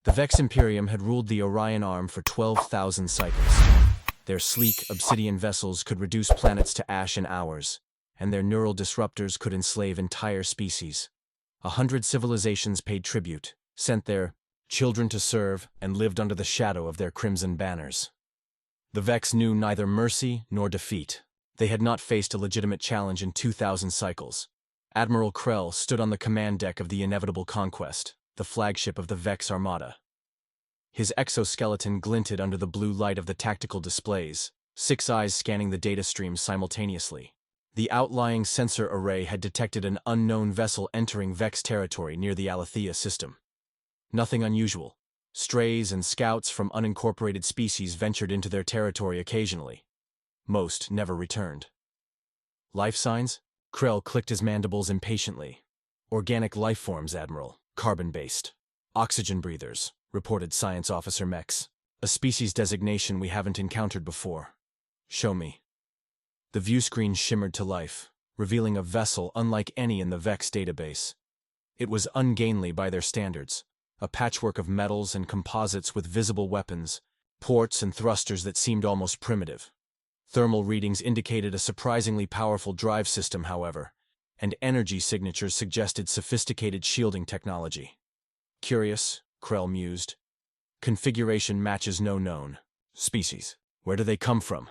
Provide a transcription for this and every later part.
The Vex Imperium had ruled the Orion Arm for 12,000 cycles. Their sleek, obsidian vessels could reduce planets to ash in hours, and their neural disruptors could enslave entire species. 100 civilizations paid tribute, sent their children to serve, and lived under the shadow of their crimson banners. The Vex knew neither mercy nor defeat. They had not faced a legitimate challenge in 2,000 cycles. Admiral Krell stood on the command deck of the inevitable Conquest, the flagship of the Vex Armada. His exoskeleton glinted under the blue light of the tactical displays, 6 eyes scanning the data streams simultaneously. The outlying sensor array had detected an unknown vessel entering Vex territory near the Alethea system. Nothing unusual. Strays and scouts from unincorporated species ventured into their territory occasionally. Most never returned. Life signs? Krell clicked his mandibles impatiently. Organic life forms, Admiral. Carbon-based. Oxygen breathers, reported Science Officer Mex. A species designation we haven't encountered before. Show me. The view screen shimmered to life, revealing a vessel unlike any in the Vex database. It was ungainly by their standards, a patchwork of metals and composites with visible weapons, ports and thrusters that seemed almost primitive. Thermal readings indicated a surprisingly powerful drive system, however, and energy signatures suggested sophisticated shielding technology. Curious, Krell mused. Configuration matches no known species. Where do they come from?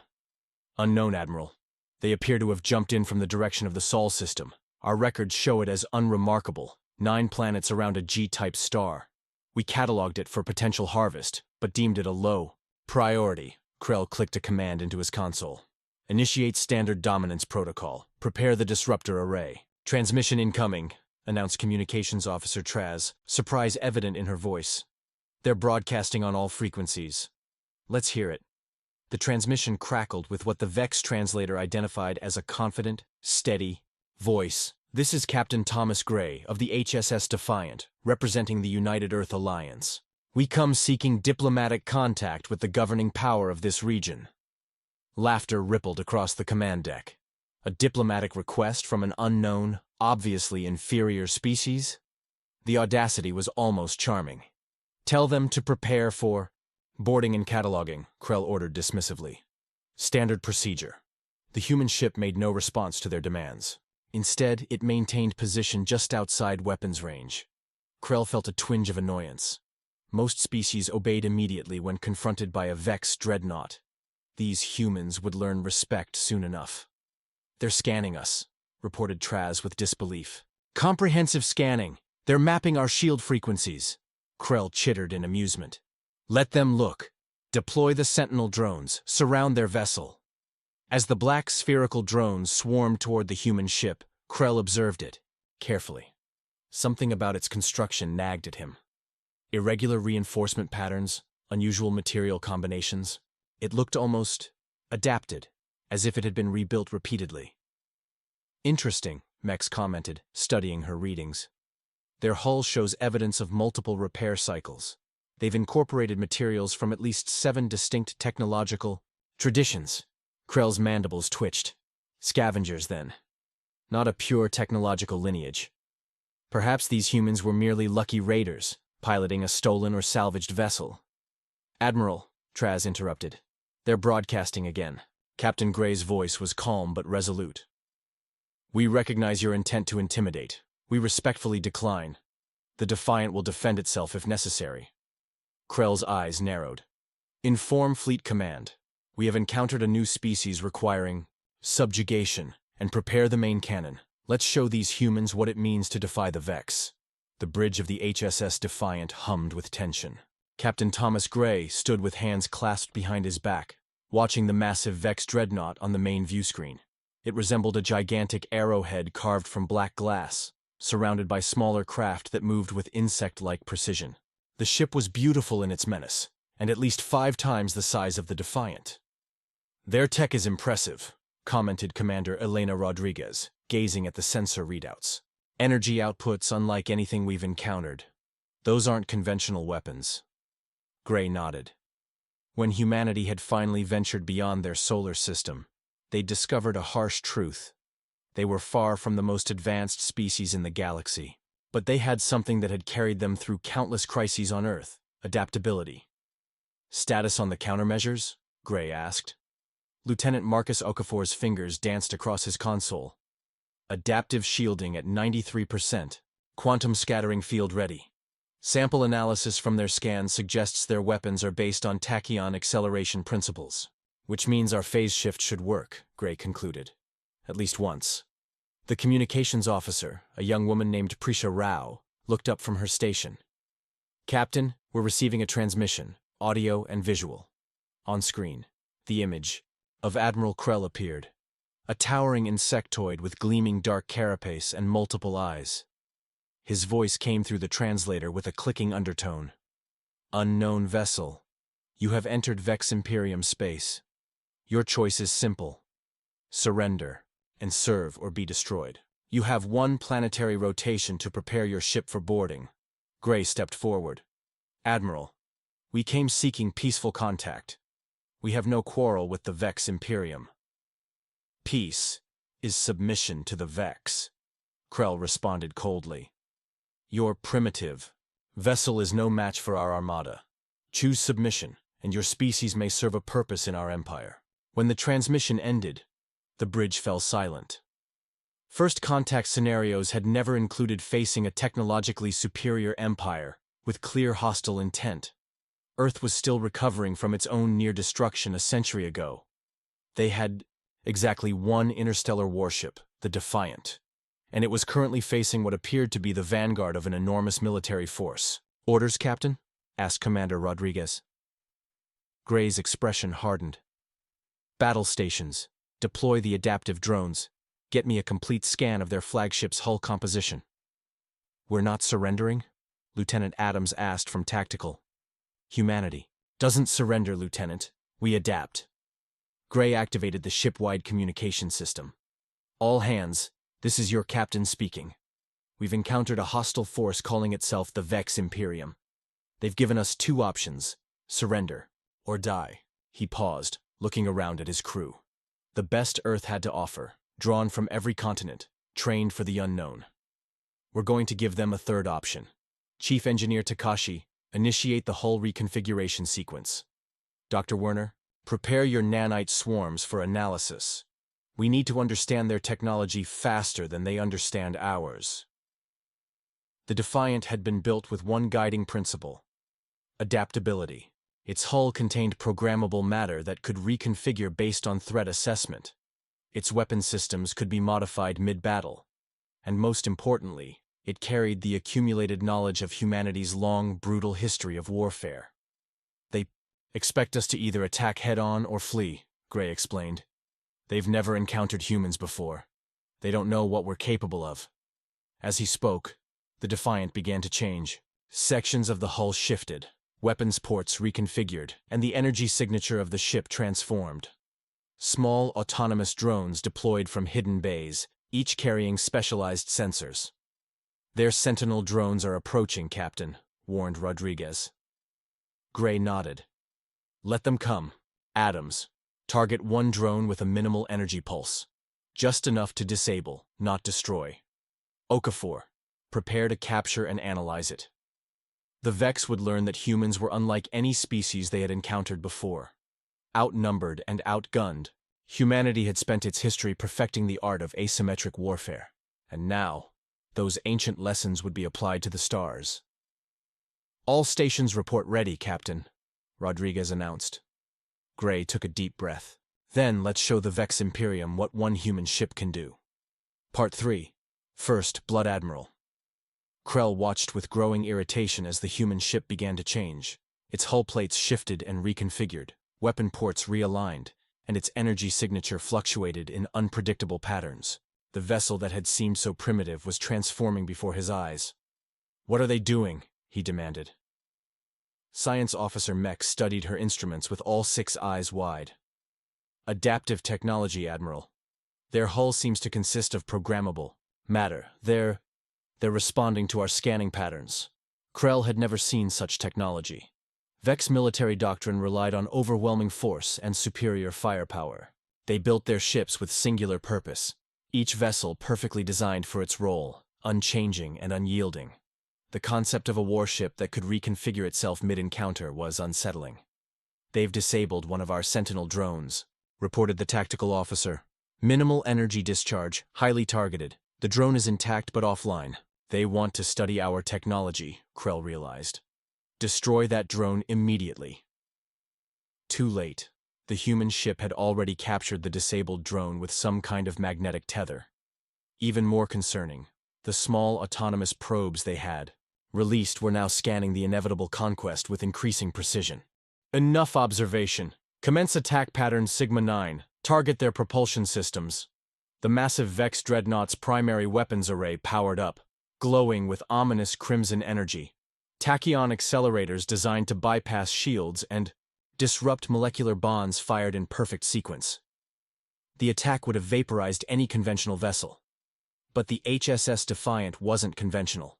Unknown, Admiral. They appear to have jumped in from the direction of the Sol system. Our records show it as unremarkable, 9 planets around a G-type star. We catalogued it for potential harvest, but deemed it a low priority. Krell clicked a command into his console. Initiate standard dominance protocol. Prepare the disruptor array. Transmission incoming, announced Communications Officer Traz, surprise evident in her voice. They're broadcasting on all frequencies. Let's hear it. The transmission crackled with what the Vex translator identified as a confident, steady voice. This is Captain Thomas Gray of the HSS Defiant, representing the United Earth Alliance. We come seeking diplomatic contact with the governing power of this region. Laughter rippled across the command deck. A diplomatic request from an unknown, obviously inferior species? The audacity was almost charming. Tell them to prepare for boarding and cataloging, Krell ordered dismissively. Standard procedure. The human ship made no response to their demands. Instead, it maintained position just outside weapons range. Krell felt a twinge of annoyance. Most species obeyed immediately when confronted by a Vex dreadnought. These humans would learn respect soon enough. They're scanning us, reported Traz with disbelief. Comprehensive scanning. They're mapping our shield frequencies. Krell chittered in amusement. Let them look. Deploy the Sentinel drones. Surround their vessel. As the black spherical drones swarmed toward the human ship, Krell observed it, carefully. Something about its construction nagged at him. Irregular reinforcement patterns, unusual material combinations. It looked almost adapted, as if it had been rebuilt repeatedly. Interesting, Mex commented, studying her readings. Their hull shows evidence of multiple repair cycles. They've incorporated materials from at least 7 distinct technological traditions. Krell's mandibles twitched. Scavengers, then. Not a pure technological lineage. Perhaps these humans were merely lucky raiders, piloting a stolen or salvaged vessel. Admiral, Traz interrupted. They're broadcasting again. Captain Gray's voice was calm but resolute. We recognize your intent to intimidate. We respectfully decline. The Defiant will defend itself if necessary. Krell's eyes narrowed. Inform Fleet Command. We have encountered a new species requiring subjugation, and prepare the main cannon. Let's show these humans what it means to defy the Vex. The bridge of the HSS Defiant hummed with tension. Captain Thomas Gray stood with hands clasped behind his back, watching the massive Vex dreadnought on the main view screen. It resembled a gigantic arrowhead carved from black glass, surrounded by smaller craft that moved with insect-like precision. The ship was beautiful in its menace, and at least 5 times the size of the Defiant. Their tech is impressive, commented Commander Elena Rodriguez, gazing at the sensor readouts. Energy outputs unlike anything we've encountered. Those aren't conventional weapons. Gray nodded. When humanity had finally ventured beyond their solar system, they discovered a harsh truth. They were far from the most advanced species in the galaxy, but they had something that had carried them through countless crises on Earth. Adaptability. Status on the countermeasures? Gray asked. Lieutenant Marcus Okafor's fingers danced across his console. Adaptive shielding at 93%. Quantum scattering field ready. Sample analysis from their scans suggests their weapons are based on tachyon acceleration principles. Which means our phase shift should work, Gray concluded. At least once. The communications officer, a young woman named Prisha Rao, looked up from her station. Captain, we're receiving a transmission, audio and visual. On screen, the image of Admiral Krell appeared. A towering insectoid with gleaming dark carapace and multiple eyes. His voice came through the translator with a clicking undertone. Unknown vessel. You have entered Vex Imperium space. Your choice is simple. Surrender, and serve or be destroyed. You have one planetary rotation to prepare your ship for boarding. Gray stepped forward. Admiral, we came seeking peaceful contact. We have no quarrel with the Vex Imperium. Peace is submission to the Vex, Krell responded coldly. Your primitive vessel is no match for our armada. Choose submission, and your species may serve a purpose in our empire. When the transmission ended, the bridge fell silent. First contact scenarios had never included facing a technologically superior empire with clear hostile intent. Earth was still recovering from its own near destruction a century ago. They had exactly one interstellar warship, the Defiant, and it was currently facing what appeared to be the vanguard of an enormous military force. Orders, Captain? Asked Commander Rodriguez. Gray's expression hardened. Battle stations. Deploy the adaptive drones. Get me a complete scan of their flagship's hull composition. We're not surrendering? Lieutenant Adams asked from Tactical. Humanity doesn't surrender, Lieutenant. We adapt. Gray activated the ship-wide communication system. All hands, this is your captain speaking. We've encountered a hostile force calling itself the Vex Imperium. They've given us two options, surrender or die. He paused, looking around at his crew. The best Earth had to offer, drawn from every continent, trained for the unknown. We're going to give them a third option. Chief Engineer Takashi, initiate the hull reconfiguration sequence. Dr. Werner, prepare your nanite swarms for analysis. We need to understand their technology faster than they understand ours. The Defiant had been built with one guiding principle: adaptability. Its hull contained programmable matter that could reconfigure based on threat assessment. Its weapon systems could be modified mid-battle. And most importantly, it carried the accumulated knowledge of humanity's long, brutal history of warfare. They expect us to either attack head-on or flee, Gray explained. They've never encountered humans before. They don't know what we're capable of. As he spoke, the Defiant began to change. Sections of the hull shifted. Weapons ports reconfigured, and the energy signature of the ship transformed. Small, autonomous drones deployed from hidden bays, each carrying specialized sensors. Their Sentinel drones are approaching, Captain, warned Rodriguez. Gray nodded. Let them come. Adams, target one drone with a minimal energy pulse. Just enough to disable, not destroy. Okafor, prepare to capture and analyze it. The Vex would learn that humans were unlike any species they had encountered before. Outnumbered and outgunned, humanity had spent its history perfecting the art of asymmetric warfare. And now, those ancient lessons would be applied to the stars. All stations report ready, Captain, Rodriguez announced. Gray took a deep breath. Then let's show the Vex Imperium what one human ship can do. Part 3. First, Blood Admiral. Krell watched with growing irritation as the human ship began to change. Its hull plates shifted and reconfigured, weapon ports realigned, and its energy signature fluctuated in unpredictable patterns. The vessel that had seemed so primitive was transforming before his eyes. What are they doing? He demanded. Science Officer Mech studied her instruments with all 6 eyes wide. Adaptive technology, Admiral. Their hull seems to consist of programmable matter. They're responding to our scanning patterns. Krell had never seen such technology. Vex military doctrine relied on overwhelming force and superior firepower. They built their ships with singular purpose, each vessel perfectly designed for its role, unchanging and unyielding. The concept of a warship that could reconfigure itself mid-encounter was unsettling. "They've disabled one of our Sentinel drones," reported the tactical officer. "Minimal energy discharge, highly targeted. The drone is intact but offline." "They want to study our technology," Krell realized. "Destroy that drone immediately." Too late. The human ship had already captured the disabled drone with some kind of magnetic tether. Even more concerning, the small autonomous probes they had released were now scanning the inevitable conquest with increasing precision. "Enough observation. Commence attack pattern Sigma 9. Target their propulsion systems." The massive Vex Dreadnought's primary weapons array powered up, glowing with ominous crimson energy. Tachyon accelerators designed to bypass shields and disrupt molecular bonds fired in perfect sequence. The attack would have vaporized any conventional vessel. But the HSS Defiant wasn't conventional.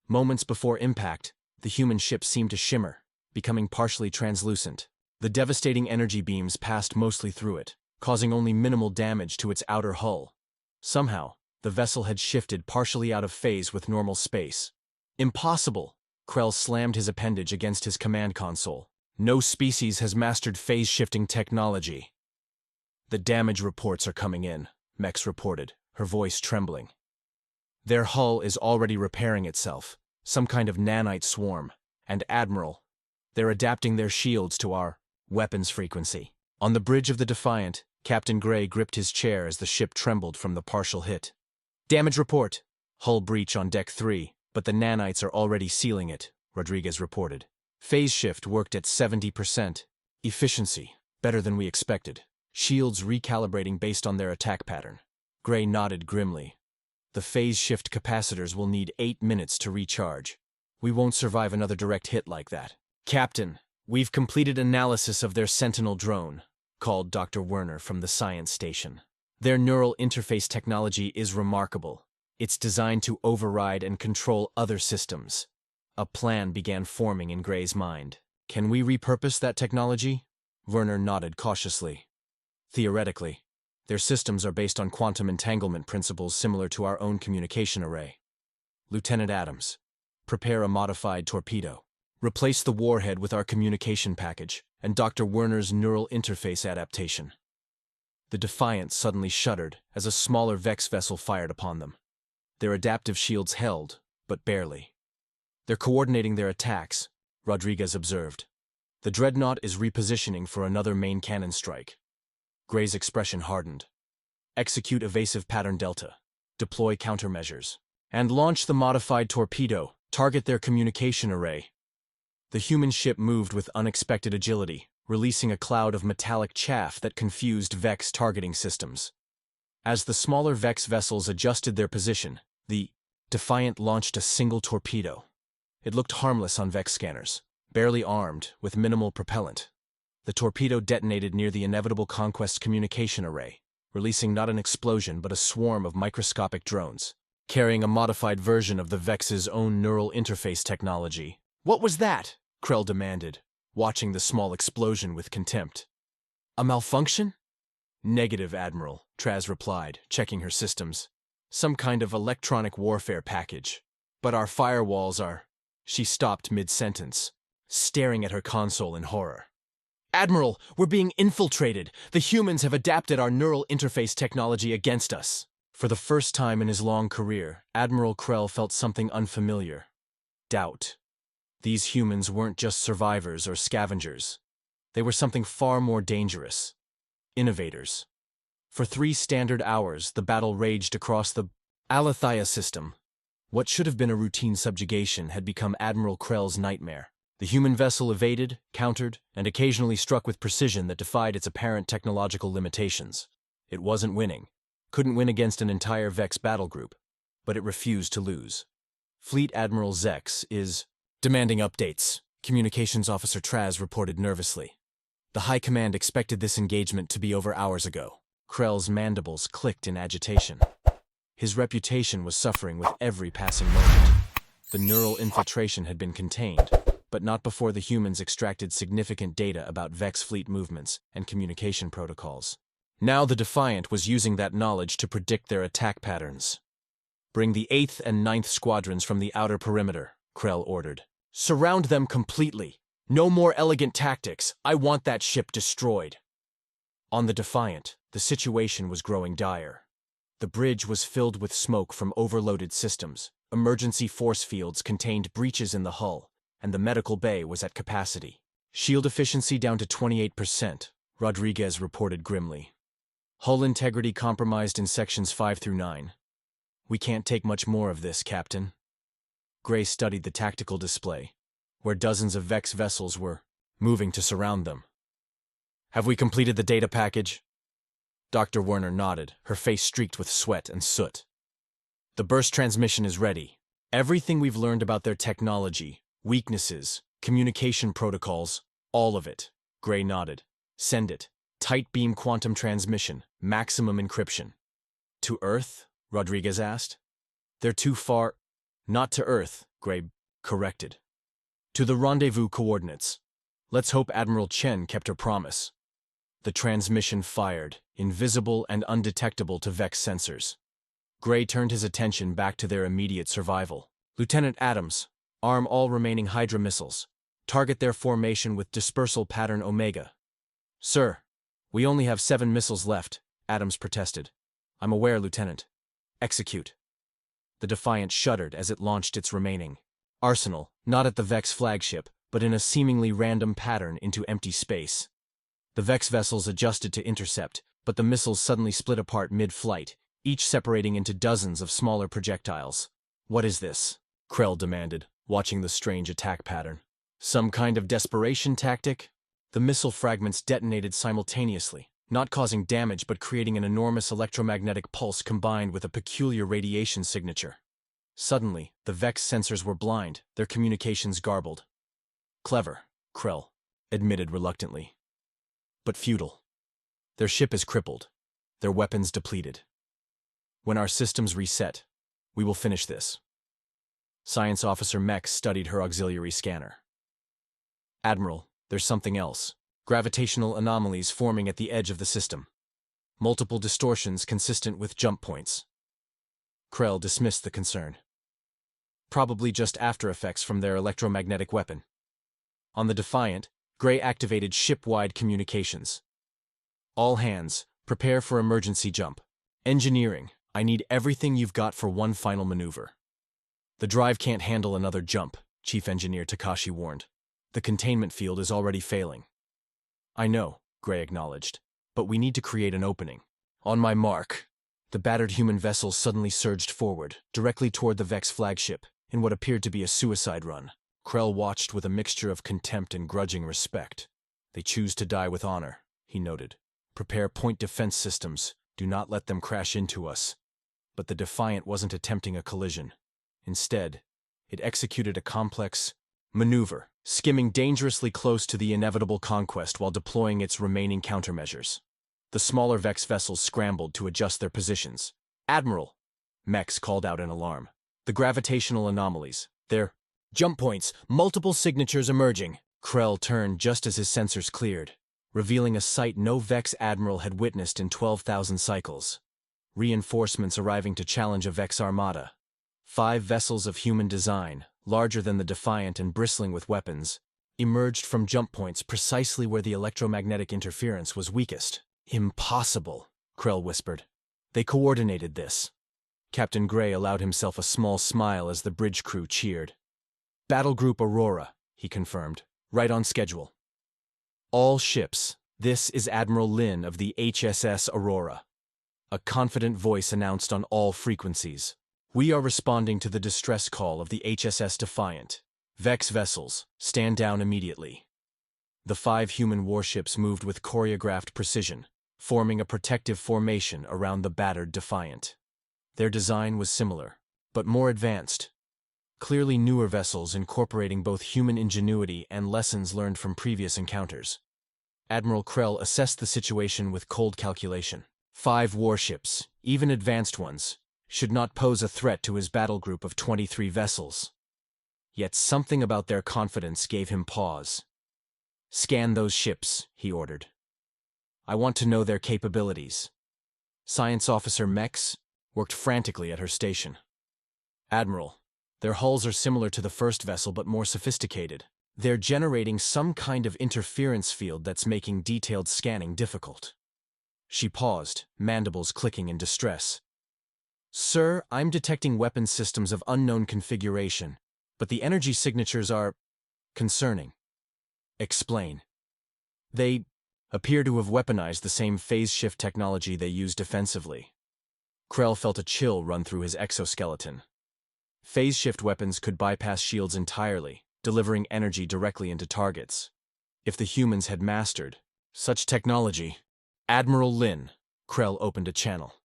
Moments before impact, the human ship seemed to shimmer, becoming partially translucent. The devastating energy beams passed mostly through it, causing only minimal damage to its outer hull. Somehow, the vessel had shifted partially out of phase with normal space. "Impossible!" Krell slammed his appendage against his command console. "No species has mastered phase-shifting technology." "The damage reports are coming in," Mex reported, her voice trembling. "Their hull is already repairing itself, some kind of nanite swarm, and Admiral, they're adapting their shields to our weapons frequency." On the bridge of the Defiant, Captain Gray gripped his chair as the ship trembled from the partial hit. "Damage report. Hull breach on Deck 3, but the nanites are already sealing it," Rodriguez reported. "Phase shift worked at 70%. Efficiency, better than we expected. Shields recalibrating based on their attack pattern." Gray nodded grimly. "The phase shift capacitors will need 8 minutes to recharge. We won't survive another direct hit like that." "Captain, we've completed analysis of their Sentinel drone," called Dr. Werner from the science station. "Their neural interface technology is remarkable. It's designed to override and control other systems." A plan began forming in Gray's mind. "Can we repurpose that technology?" Werner nodded cautiously. "Theoretically. Their systems are based on quantum entanglement principles similar to our own communication array." "Lieutenant Adams, prepare a modified torpedo. Replace the warhead with our communication package and Dr. Werner's neural interface adaptation." The Defiant suddenly shuddered as a smaller Vex vessel fired upon them. Their adaptive shields held, but barely. "They're coordinating their attacks," Rodriguez observed. "The Dreadnought is repositioning for another main cannon strike." Gray's expression hardened. "Execute evasive pattern Delta. Deploy countermeasures. And launch the modified torpedo. Target their communication array." The human ship moved with unexpected agility, releasing a cloud of metallic chaff that confused Vex targeting systems. As the smaller Vex vessels adjusted their position, the Defiant launched a single torpedo. It looked harmless on Vex scanners, barely armed, with minimal propellant. The torpedo detonated near the inevitable Conquest communication array, releasing not an explosion but a swarm of microscopic drones, carrying a modified version of the Vex's own neural interface technology. "What was that?" Krell demanded, watching the small explosion with contempt. "A malfunction?" "Negative, Admiral," Traz replied, checking her systems. "Some kind of electronic warfare package. But our firewalls are—" She stopped mid-sentence, staring at her console in horror. "Admiral, we're being infiltrated. The humans have adapted our neural interface technology against us." For the first time in his long career, Admiral Krell felt something unfamiliar. Doubt. These humans weren't just survivors or scavengers. They were something far more dangerous. Innovators. For 3 standard hours, the battle raged across the Alethea system. What should have been a routine subjugation had become Admiral Krell's nightmare. The human vessel evaded, countered, and occasionally struck with precision that defied its apparent technological limitations. It wasn't winning. Couldn't win against an entire Vex battle group. But it refused to lose. Fleet Admiral Zex is demanding updates, Communications Officer Traz reported nervously. The High Command expected this engagement to be over hours ago. Krell's mandibles clicked in agitation. His reputation was suffering with every passing moment. The neural infiltration had been contained, but not before the humans extracted significant data about Vex fleet movements and communication protocols. Now the Defiant was using that knowledge to predict their attack patterns. Bring the 8th and 9th squadrons from the outer perimeter, Krell ordered. Surround them completely. No more elegant tactics. I want that ship destroyed. On the Defiant, the situation was growing dire. The bridge was filled with smoke from overloaded systems. Emergency force fields contained breaches in the hull, and the medical bay was at capacity. Shield efficiency down to 28%, Rodriguez reported grimly. Hull integrity compromised in sections 5 through 9. We can't take much more of this, Captain. Gray studied the tactical display, where dozens of Vex vessels were moving to surround them. Have we completed the data package? Dr. Werner nodded, her face streaked with sweat and soot. The burst transmission is ready. Everything we've learned about their technology, weaknesses, communication protocols, all of it. Gray nodded. Send it. Tight beam quantum transmission, maximum encryption. To Earth? Rodriguez asked. They're too far. Not to Earth, Gray corrected. To the rendezvous coordinates. Let's hope Admiral Chen kept her promise. The transmission fired, invisible and undetectable to Vex sensors. Gray turned his attention back to their immediate survival. Lieutenant Adams, arm all remaining Hydra missiles. Target their formation with dispersal pattern Omega. Sir, we only have 7 missiles left, Adams protested. I'm aware, Lieutenant. Execute. The Defiant shuddered as it launched its remaining arsenal, not at the Vex flagship, but in a seemingly random pattern into empty space. The Vex vessels adjusted to intercept, but the missiles suddenly split apart mid-flight, each separating into dozens of smaller projectiles. What is this? Krell demanded, watching the strange attack pattern. Some kind of desperation tactic? The missile fragments detonated simultaneously, not causing damage but creating an enormous electromagnetic pulse combined with a peculiar radiation signature. Suddenly, the Vex sensors were blind, their communications garbled. Clever, Krell admitted reluctantly. But futile. Their ship is crippled, their weapons depleted. When our systems reset, we will finish this. Science Officer Mex studied her auxiliary scanner. Admiral, there's something else. Gravitational anomalies forming at the edge of the system. Multiple distortions consistent with jump points. Krell dismissed the concern. Probably just after effects from their electromagnetic weapon. On the Defiant, Gray activated ship-wide communications. All hands, prepare for emergency jump. Engineering, I need everything you've got for one final maneuver. The drive can't handle another jump, Chief Engineer Takashi warned. The containment field is already failing. I know, Gray acknowledged, but we need to create an opening. On my mark. The battered human vessel suddenly surged forward, directly toward the Vex flagship, in what appeared to be a suicide run. Krell watched with a mixture of contempt and grudging respect. They choose to die with honor, he noted. Prepare point defense systems. Do not let them crash into us. But the Defiant wasn't attempting a collision. Instead, it executed a complex maneuver, skimming dangerously close to the inevitable conquest while deploying its remaining countermeasures. The smaller Vex vessels scrambled to adjust their positions. Admiral, Mex called out in alarm. The gravitational anomalies. They're jump points, multiple signatures emerging. Krell turned just as his sensors cleared, revealing a sight no Vex admiral had witnessed in 12,000 cycles. Reinforcements arriving to challenge a Vex armada. 5 vessels of human design, larger than the Defiant and bristling with weapons, emerged from jump points precisely where the electromagnetic interference was weakest. Impossible, Krell whispered. They coordinated this. Captain Gray allowed himself a small smile as the bridge crew cheered. Battle Group Aurora, he confirmed, right on schedule. All ships, this is Admiral Lin of the HSS Aurora. A confident voice announced on all frequencies. We are responding to the distress call of the HSS Defiant. Vex vessels, stand down immediately. The 5 human warships moved with choreographed precision, forming a protective formation around the battered Defiant. Their design was similar, but more advanced. Clearly newer vessels incorporating both human ingenuity and lessons learned from previous encounters. Admiral Krell assessed the situation with cold calculation. 5 warships, even advanced ones, should not pose a threat to his battle group of 23 vessels. Yet something about their confidence gave him pause. Scan those ships, he ordered. I want to know their capabilities. Science Officer Mex worked frantically at her station. Admiral, their hulls are similar to the first vessel but more sophisticated. They're generating some kind of interference field that's making detailed scanning difficult. She paused, mandibles clicking in distress. Sir, I'm detecting weapon systems of unknown configuration, but the energy signatures are concerning. Explain. They appear to have weaponized the same phase shift technology they use defensively. Krell felt a chill run through his exoskeleton. Phase shift weapons could bypass shields entirely, delivering energy directly into targets. If the humans had mastered such technology. Admiral Lin, Krell opened a channel.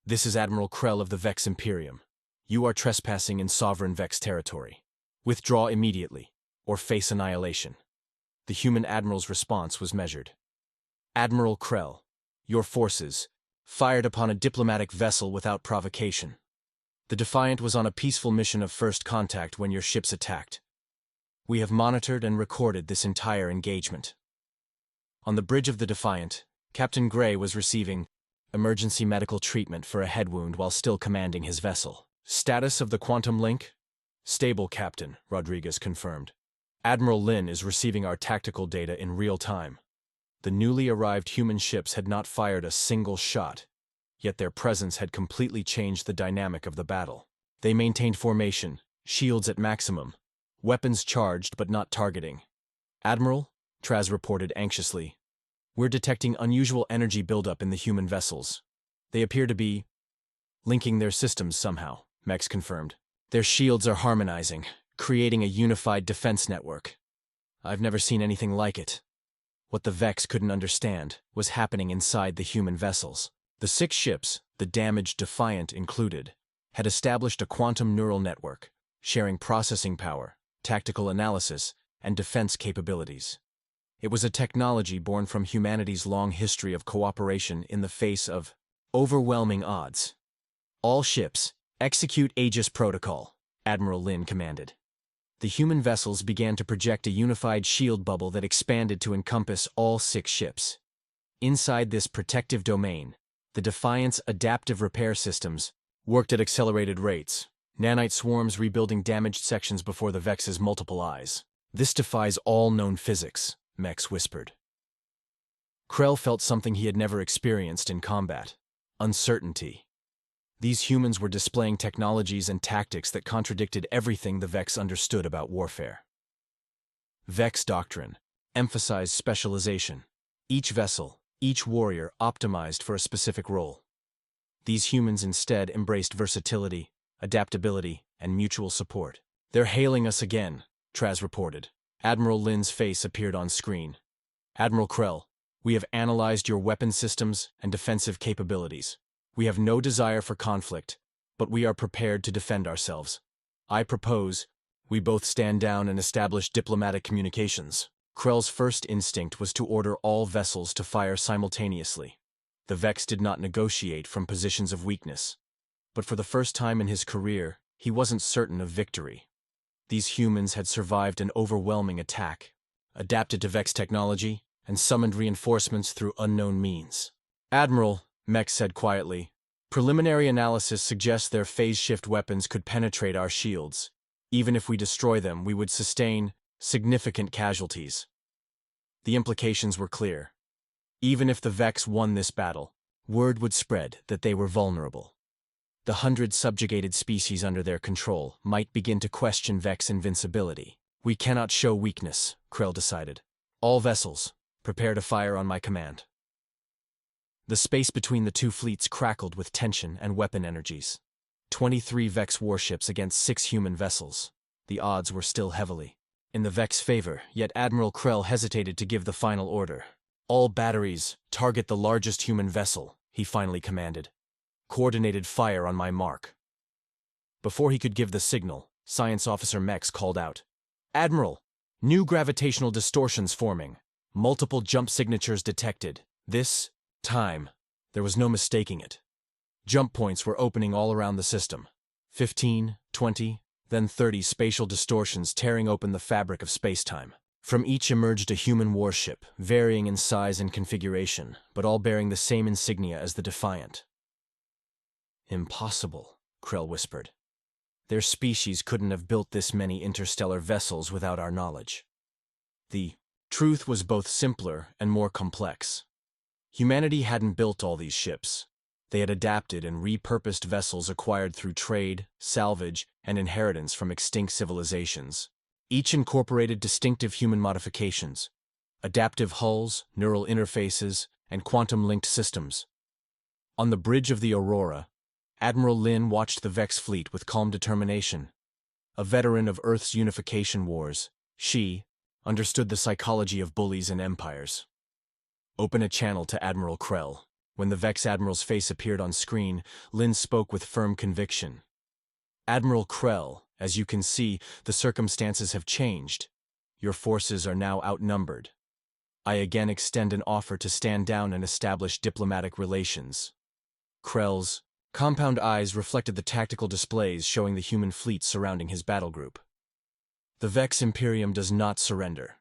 This is Admiral Krell of the Vex Imperium. You are trespassing in sovereign Vex territory. Withdraw immediately, or face annihilation. The human admiral's response was measured. Admiral Krell, your forces fired upon a diplomatic vessel without provocation. The Defiant was on a peaceful mission of first contact when your ships attacked. We have monitored and recorded this entire engagement. On the bridge of the Defiant, Captain Gray was receiving emergency medical treatment for a head wound while still commanding his vessel. Status of the quantum link? Stable, Captain, Rodriguez confirmed. Admiral Lin is receiving our tactical data in real time. The newly arrived human ships had not fired a single shot, yet their presence had completely changed the dynamic of the battle. They maintained formation, shields at maximum, weapons charged but not targeting. Admiral, Traz reported anxiously, we're detecting unusual energy buildup in the human vessels. They appear to be linking their systems somehow, Mex confirmed. Their shields are harmonizing, creating a unified defense network. I've never seen anything like it. What the Vex couldn't understand was happening inside the human vessels. The 6 ships, the damaged Defiant included, had established a quantum neural network, sharing processing power, tactical analysis, and defense capabilities. It was a technology born from humanity's long history of cooperation in the face of overwhelming odds. All ships, execute Aegis Protocol, Admiral Lin commanded. The human vessels began to project a unified shield bubble that expanded to encompass all 6 ships. Inside this protective domain, the Defiant's adaptive repair systems worked at accelerated rates, nanite swarms rebuilding damaged sections before the Vex's multiple eyes. This defies all known physics, Mex whispered. Krell felt something he had never experienced in combat: uncertainty. These humans were displaying technologies and tactics that contradicted everything the Vex understood about warfare. Vex doctrine emphasized specialization. Each vessel, each warrior optimized for a specific role. These humans instead embraced versatility, adaptability, and mutual support. They're hailing us again, Traz reported. Admiral Lin's face appeared on screen. Admiral Krell, we have analyzed your weapon systems and defensive capabilities. We have no desire for conflict, but we are prepared to defend ourselves. I propose we both stand down and establish diplomatic communications. Krell's first instinct was to order all vessels to fire simultaneously. The Vex did not negotiate from positions of weakness. But for the first time in his career, he wasn't certain of victory. These humans had survived an overwhelming attack, adapted to Vex technology, and summoned reinforcements through unknown means. Admiral, Mex said quietly, preliminary analysis suggests their phase-shift weapons could penetrate our shields. Even if we destroy them, we would sustain significant casualties. The implications were clear. Even if the Vex won this battle, word would spread that they were vulnerable. The 100 subjugated species under their control might begin to question Vex invincibility. We cannot show weakness, Krell decided. All vessels, prepare to fire on my command. The space between the 2 fleets crackled with tension and weapon energies. 23 Vex warships against 6 human vessels. The odds were still heavily in the Vex favor, yet Admiral Krell hesitated to give the final order. All batteries, target the largest human vessel, he finally commanded. Coordinated fire on my mark. Before he could give the signal, Science Officer Mex called out, Admiral, new gravitational distortions forming. Multiple jump signatures detected. This time, there was no mistaking it. Jump points were opening all around the system. 15, 20, then 30 spatial distortions tearing open the fabric of spacetime. From each emerged a human warship, varying in size and configuration, but all bearing the same insignia as the Defiant. Impossible, Krell whispered. Their species couldn't have built this many interstellar vessels without our knowledge. The truth was both simpler and more complex. Humanity hadn't built all these ships. They had adapted and repurposed vessels acquired through trade, salvage, and inheritance from extinct civilizations. Each incorporated distinctive human modifications, adaptive hulls, neural interfaces, and quantum-linked systems. On the bridge of the Aurora, Admiral Lin watched the Vex fleet with calm determination. A veteran of Earth's unification wars, she understood the psychology of bullies and empires. Open a channel to Admiral Krell. When the Vex Admiral's face appeared on screen, Lin spoke with firm conviction. Admiral Krell, as you can see, the circumstances have changed. Your forces are now outnumbered. I again extend an offer to stand down and establish diplomatic relations. Krell's compound eyes reflected the tactical displays showing the human fleet surrounding his battle group. The Vex Imperium does not surrender.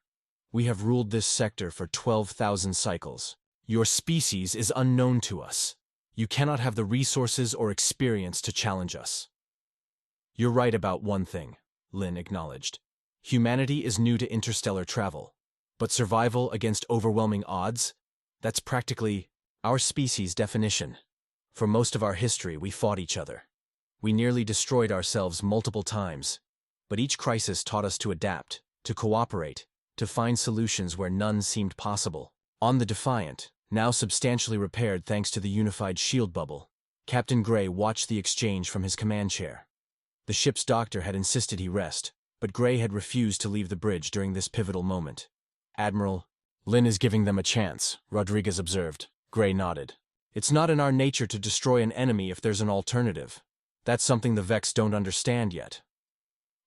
We have ruled this sector for 12,000 cycles. Your species is unknown to us. You cannot have the resources or experience to challenge us. You're right about one thing, Lin acknowledged. Humanity is new to interstellar travel. But survival against overwhelming odds? That's practically our species' definition. For most of our history, we fought each other. We nearly destroyed ourselves multiple times. But each crisis taught us to adapt, to cooperate, to find solutions where none seemed possible. On the Defiant, now substantially repaired thanks to the unified shield bubble, Captain Gray watched the exchange from his command chair. The ship's doctor had insisted he rest, but Gray had refused to leave the bridge during this pivotal moment. Admiral, Lin is giving them a chance, Rodriguez observed. Gray nodded. It's not in our nature to destroy an enemy if there's an alternative. That's something the Vex don't understand yet.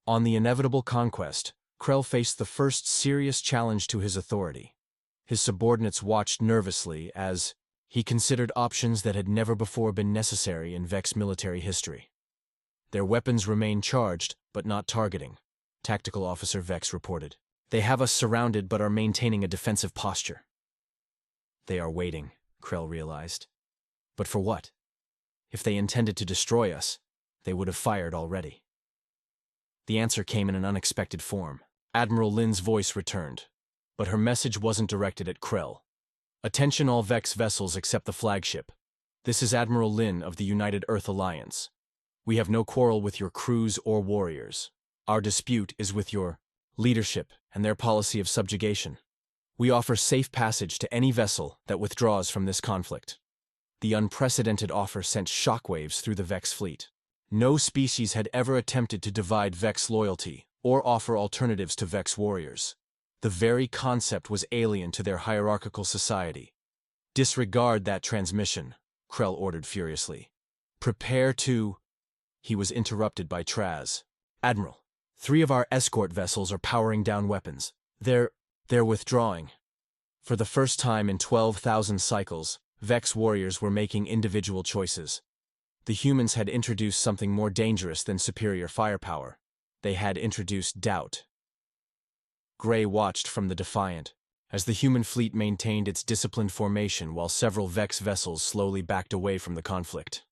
On the inevitable conquest, Krell faced the first serious challenge to his authority. His subordinates watched nervously as he considered options that had never before been necessary in Vex military history. Their weapons remain charged, but not targeting, Tactical Officer Vex reported. They have us surrounded but are maintaining a defensive posture. They are waiting, Krell realized. But for what? If they intended to destroy us, they would have fired already. The answer came in an unexpected form. Admiral Lin's voice returned, but her message wasn't directed at Krell. Attention all Vex vessels except the flagship. This is Admiral Lin of the United Earth Alliance. We have no quarrel with your crews or warriors. Our dispute is with your leadership and their policy of subjugation. We offer safe passage to any vessel that withdraws from this conflict. The unprecedented offer sent shockwaves through the Vex fleet. No species had ever attempted to divide Vex loyalty or offer alternatives to Vex warriors. The very concept was alien to their hierarchical society. Disregard that transmission, Krell ordered furiously. Prepare to... He was interrupted by Traz. Admiral, 3 of our escort vessels are powering down weapons. They're withdrawing. For the first time in 12,000 cycles, Vex warriors were making individual choices. The humans had introduced something more dangerous than superior firepower. They had introduced doubt. Gray watched from the Defiant, as the human fleet maintained its disciplined formation while several Vex vessels slowly backed away from the conflict.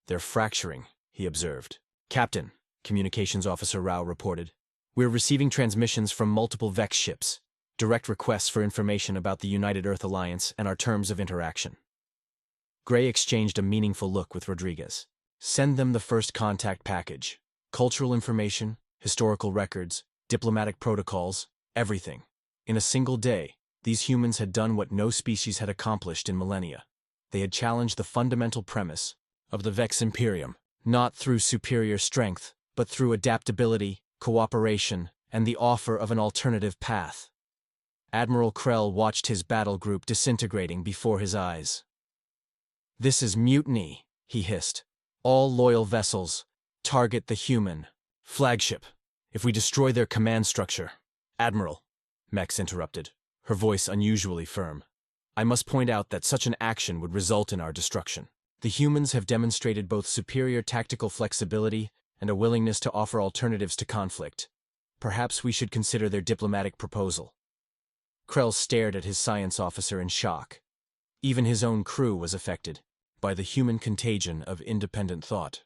They're fracturing, he observed. Captain, Communications Officer Rao reported. We're receiving transmissions from multiple Vex ships, direct requests for information about the United Earth Alliance and our terms of interaction. Gray exchanged a meaningful look with Rodriguez. Send them the first contact package. Cultural information, historical records, diplomatic protocols, everything. In a single day, these humans had done what no species had accomplished in millennia. They had challenged the fundamental premise of the Vex Imperium, not through superior strength, but through adaptability, cooperation, and the offer of an alternative path. Admiral Krell watched his battle group disintegrating before his eyes. This is mutiny, he hissed. All loyal vessels, target the human flagship. If we destroy their command structure... Admiral, Mex interrupted, her voice unusually firm. I must point out that such an action would result in our destruction. The humans have demonstrated both superior tactical flexibility and a willingness to offer alternatives to conflict. Perhaps we should consider their diplomatic proposal. Krell stared at his science officer in shock. Even his own crew was affected by the human contagion of independent thought.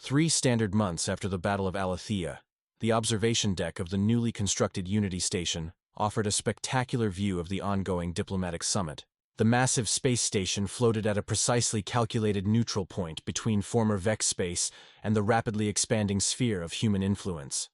3 standard months after the Battle of Aletheia, the observation deck of the newly constructed Unity Station offered a spectacular view of the ongoing diplomatic summit. The massive space station floated at a precisely calculated neutral point between former Vex space and the rapidly expanding sphere of human influence.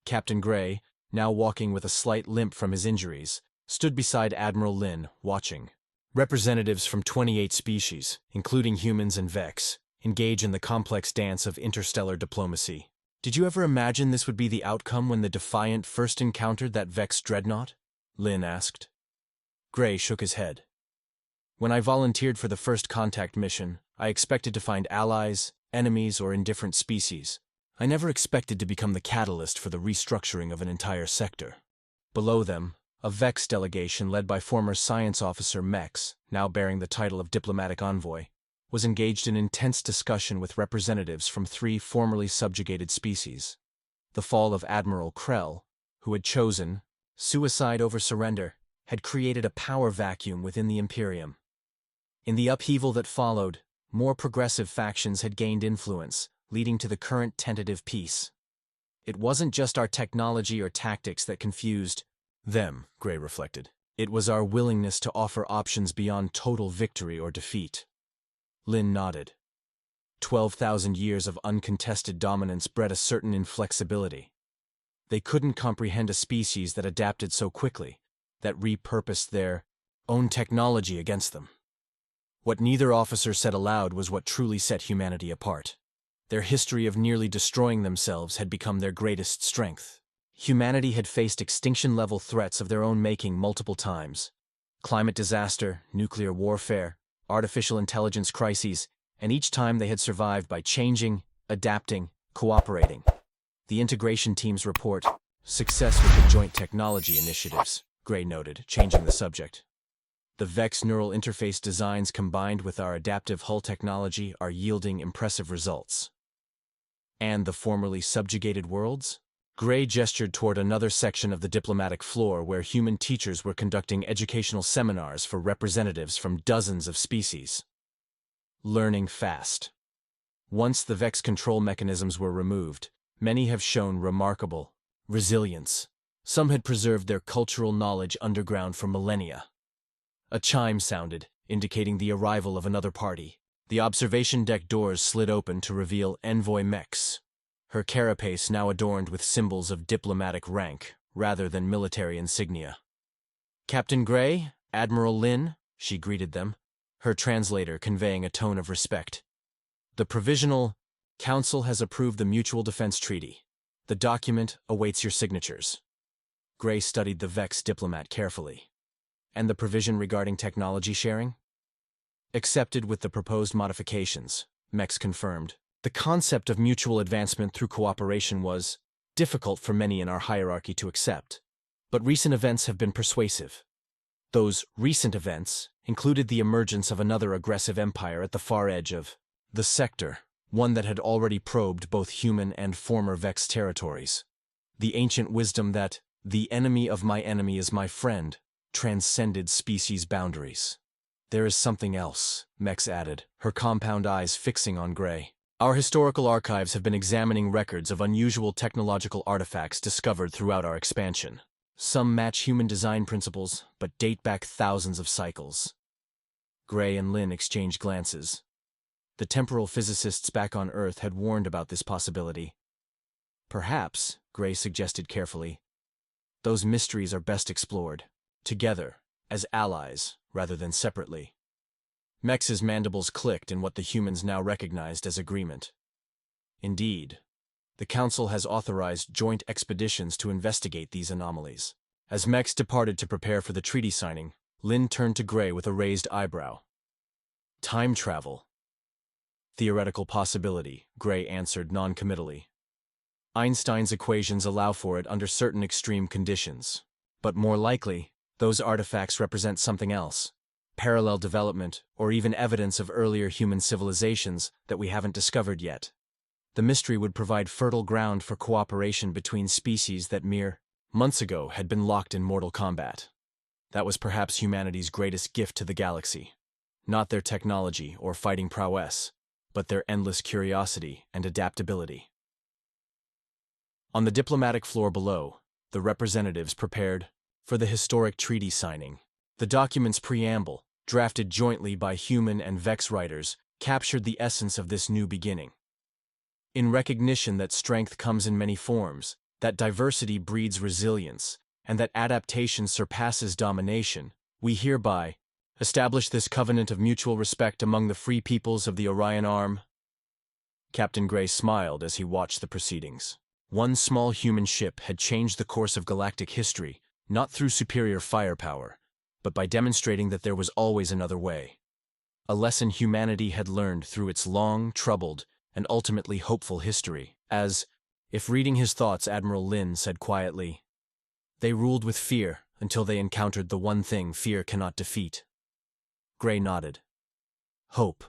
Captain Gray, now walking with a slight limp from his injuries, stood beside Admiral Lin, watching. Representatives from 28 species, including humans and Vex, engage in the complex dance of interstellar diplomacy. Did you ever imagine this would be the outcome when the Defiant first encountered that Vex dreadnought? Lin asked. Gray shook his head. When I volunteered for the first contact mission, I expected to find allies, enemies, or indifferent species. I never expected to become the catalyst for the restructuring of an entire sector. Below them, a Vex delegation led by former science officer Mex, now bearing the title of diplomatic envoy, was engaged in intense discussion with representatives from 3 formerly subjugated species. The fall of Admiral Krell, who had chosen suicide over surrender, had created a power vacuum within the Imperium. In the upheaval that followed, more progressive factions had gained influence, leading to the current tentative peace. It wasn't just our technology or tactics that confused them, Gray reflected. It was our willingness to offer options beyond total victory or defeat. Lin nodded. 12,000 years of uncontested dominance bred a certain inflexibility. They couldn't comprehend a species that adapted so quickly, that repurposed their own technology against them. What neither officer said aloud was what truly set humanity apart. Their history of nearly destroying themselves had become their greatest strength. Humanity had faced extinction-level threats of their own making multiple times. Climate disaster, nuclear warfare, artificial intelligence crises, and each time they had survived by changing, adapting, cooperating. The integration team's report, Success with the Joint Technology Initiatives, Gray noted, changing the subject. The Vex neural interface designs combined with our adaptive hull technology are yielding impressive results. And the formerly subjugated worlds? Gray gestured toward another section of the diplomatic floor where human teachers were conducting educational seminars for representatives from dozens of species. Learning fast. Once the Vex control mechanisms were removed, many have shown remarkable resilience. Some had preserved their cultural knowledge underground for millennia. A chime sounded, indicating the arrival of another party. The observation deck doors slid open to reveal Envoy Mex, her carapace now adorned with symbols of diplomatic rank, rather than military insignia. Captain Gray, Admiral Lin, she greeted them, her translator conveying a tone of respect. The Provisional Council has approved the Mutual Defense Treaty. The document awaits your signatures. Gray studied the Vex diplomat carefully. And the provision regarding technology sharing? Accepted with the proposed modifications, Mex confirmed. The concept of mutual advancement through cooperation was difficult for many in our hierarchy to accept, but recent events have been persuasive. Those recent events included the emergence of another aggressive empire at the far edge of the sector, one that had already probed both human and former Vex territories. The ancient wisdom that the enemy of my enemy is my friend transcended species boundaries. There is something else, Mex added, her compound eyes fixing on Gray. Our historical archives have been examining records of unusual technological artifacts discovered throughout our expansion. Some match human design principles, but date back thousands of cycles. Gray and Lin exchanged glances. The temporal physicists back on Earth had warned about this possibility. Perhaps, Gray suggested carefully, those mysteries are best explored together, as allies, rather than separately. Mex's mandibles clicked in what the humans now recognized as agreement. Indeed, the Council has authorized joint expeditions to investigate these anomalies. As Mex departed to prepare for the treaty signing, Lin turned to Gray with a raised eyebrow. Time travel. Theoretical possibility, Gray answered non-committally. Einstein's equations allow for it under certain extreme conditions. But more likely, those artifacts represent something else. Parallel development, or even evidence of earlier human civilizations that we haven't discovered yet. The mystery would provide fertile ground for cooperation between species that mere months ago had been locked in mortal combat. That was perhaps humanity's greatest gift to the galaxy. Not their technology or fighting prowess, but their endless curiosity and adaptability. On the diplomatic floor below, the representatives prepared for the historic treaty signing. The document's preamble, drafted jointly by human and Vex writers, captured the essence of this new beginning. In recognition that strength comes in many forms, that diversity breeds resilience, and that adaptation surpasses domination, we hereby establish this covenant of mutual respect among the free peoples of the Orion Arm. Captain Gray smiled as he watched the proceedings. One small human ship had changed the course of galactic history, not through superior firepower, but by demonstrating that there was always another way. A lesson humanity had learned through its long, troubled, and ultimately hopeful history, as, if reading his thoughts, Admiral Lin said quietly, "They ruled with fear until they encountered the one thing fear cannot defeat." Gray nodded. Hope,